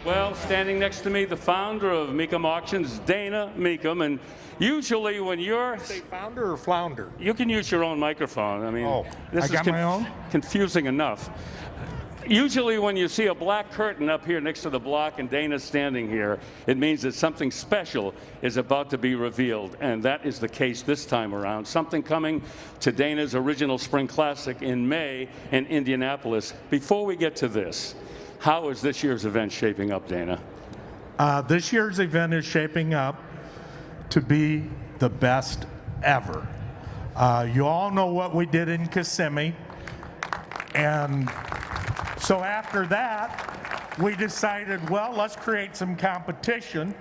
Well, standing next to me, the founder of Mecum Auctions, Dana Mecum, and usually when you're... Say founder or flounder? You can use your own microphone. I mean, I got my own? Confusing enough. Usually when you see a black curtain up here next to the block and Dana's standing here, it means that something special is about to be revealed, and that is the case this time around. Something coming to Dana's original Spring Classic in May in Indianapolis. Before we get to this, how is this year's event shaping up, Dana? This year's event is shaping up to be the best ever. You all know what we did in Kissimmee, and so after that, we decided, well, let's create some competition.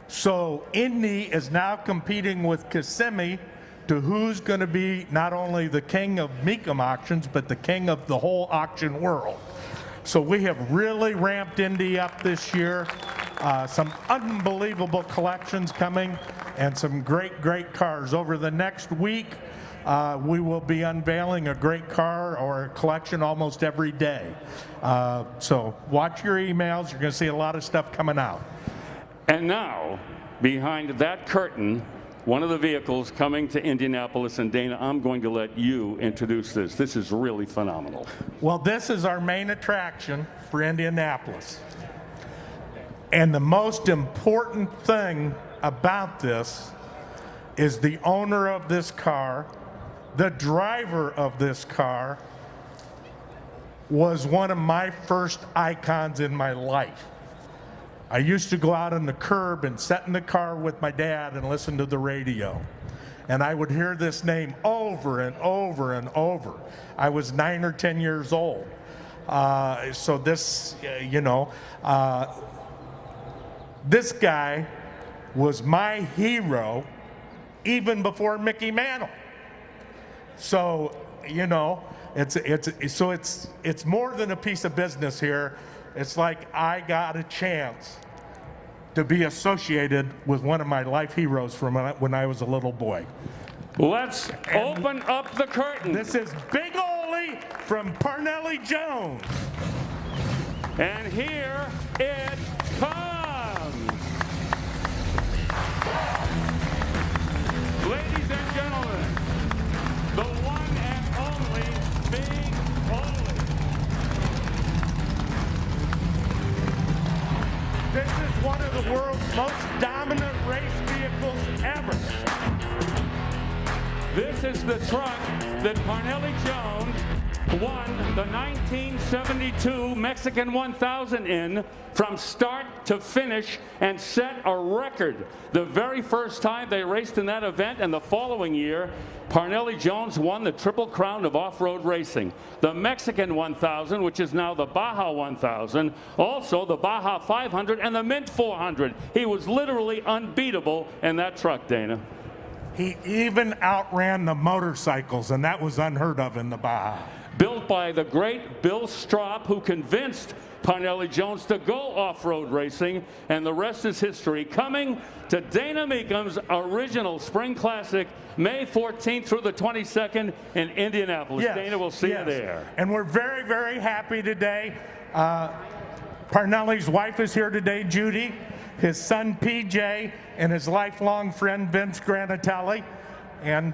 So Indy is now competing with Kissimmee to who's going to be not only the king of Mecum auctions, but the king of the whole auction world. So we have really ramped Indy up this year. Some unbelievable collections coming and some great, great cars. Over the next week, we will be unveiling a great car or a collection almost every day. So watch your emails. You're going to see a lot of stuff coming out. And now, behind that curtain, one of the vehicles coming to Indianapolis. And Dana, I'm going to let you introduce this. This is really phenomenal. Well, this is our main attraction for Indianapolis. And the most important thing about this is the owner of this car, the driver of this car, was one of my first icons in my life. I used to go out on the curb and sit in the car with my dad and listen to the radio. And I would hear this name over and over and over. I was 9 or 10 years old. So this, this guy was my hero even before Mickey Mantle. So, it's more than a piece of business here. It's like I got a chance to be associated with one of my life heroes from when I was a little boy. Let's open up the curtain. This is Big Oly from Parnelli Jones. And here it comes. Ladies and gentlemen, the one and only Big Oly. This is one of the world's most dominant race vehicles ever. This is the truck that Parnelli Jones won the 1972 Mexican 1000 in from start to finish and set a record. The very first time they raced in that event, and the following year, Parnelli Jones won the Triple Crown of off-road racing. The Mexican 1000, which is now the Baja 1000, also the Baja 500 and the Mint 400. He was literally unbeatable in that truck, Dana. He even outran the motorcycles, and that was unheard of in the Baja. Built by the great Bill Strop, who convinced Parnelli Jones to go off-road racing, and the rest is history. Coming to Dana Mecum's original Spring Classic, May 14th through the 22nd in Indianapolis. Yes, Dana, we'll see you there. And we're very, very happy today. Parnelli's wife is here today, Judy, his son PJ, and his lifelong friend Vince Granatelli. And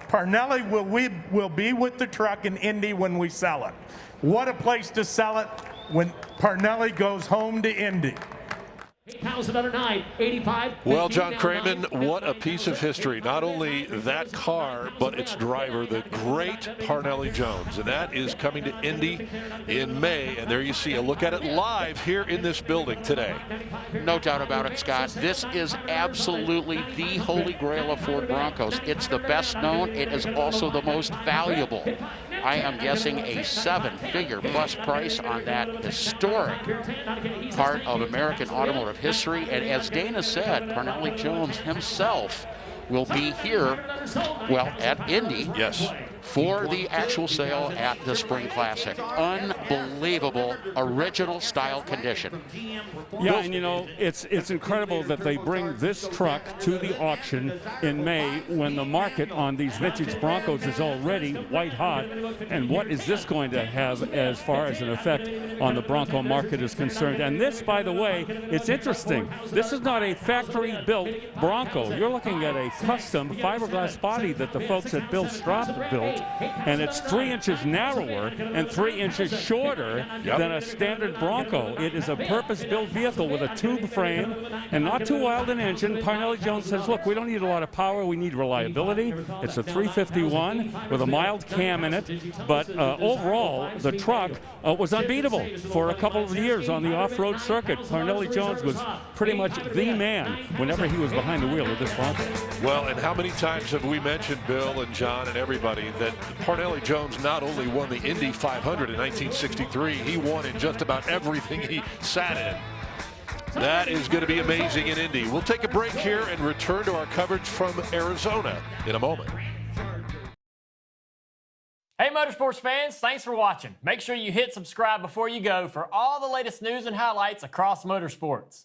Parnelli will be with the truck in Indy when we sell it. What a place to sell it when Parnelli goes home to Indy. 8,000 under 9, 85. Well, John Craven, what a piece of history. Not only that car, but its driver, the great Parnelli Jones. And that is coming to Indy in May. And there you see a look at it live here in this building today. No doubt about it, Scott. This is absolutely the holy grail of Ford Broncos. It's the best known. It is also the most valuable. I am guessing a 7-figure plus price on that historic part of American automotive history. And as Dana said, Parnelli Jones himself will be here, well, at Indy. Yes. For the actual sale at the Spring Classic. unbelievable original style condition. Yeah, and you know, it's incredible that they bring this truck to the auction in May when the market on these vintage Broncos is already white hot. And what is this going to have as far as an effect on the Bronco market is concerned? And this, by the way, it's interesting. This is not a factory-built Bronco. You're looking at a custom fiberglass body that the folks at Bill Straub built, and it's 3 inches narrower and 3 inches shorter than a standard Bronco. It is a purpose-built vehicle with a tube frame and not too wild an engine. Parnelli Jones says, look, we don't need a lot of power, we need reliability. It's a 351 with a mild cam in it, but overall, the truck was unbeatable for a couple of years on the off-road circuit. Parnelli Jones was pretty much the man whenever he was behind the wheel of this Bronco. Well, and how many times have we mentioned, Bill and John and everybody, that Parnelli Jones not only won the Indy 500 in 1963, he won in just about everything he sat in. That is going to be amazing in Indy. We'll take a break here and return to our coverage from Arizona in a moment. Hey Motorsports fans, thanks for watching. Make sure you hit subscribe before you go for all the latest news and highlights across motorsports.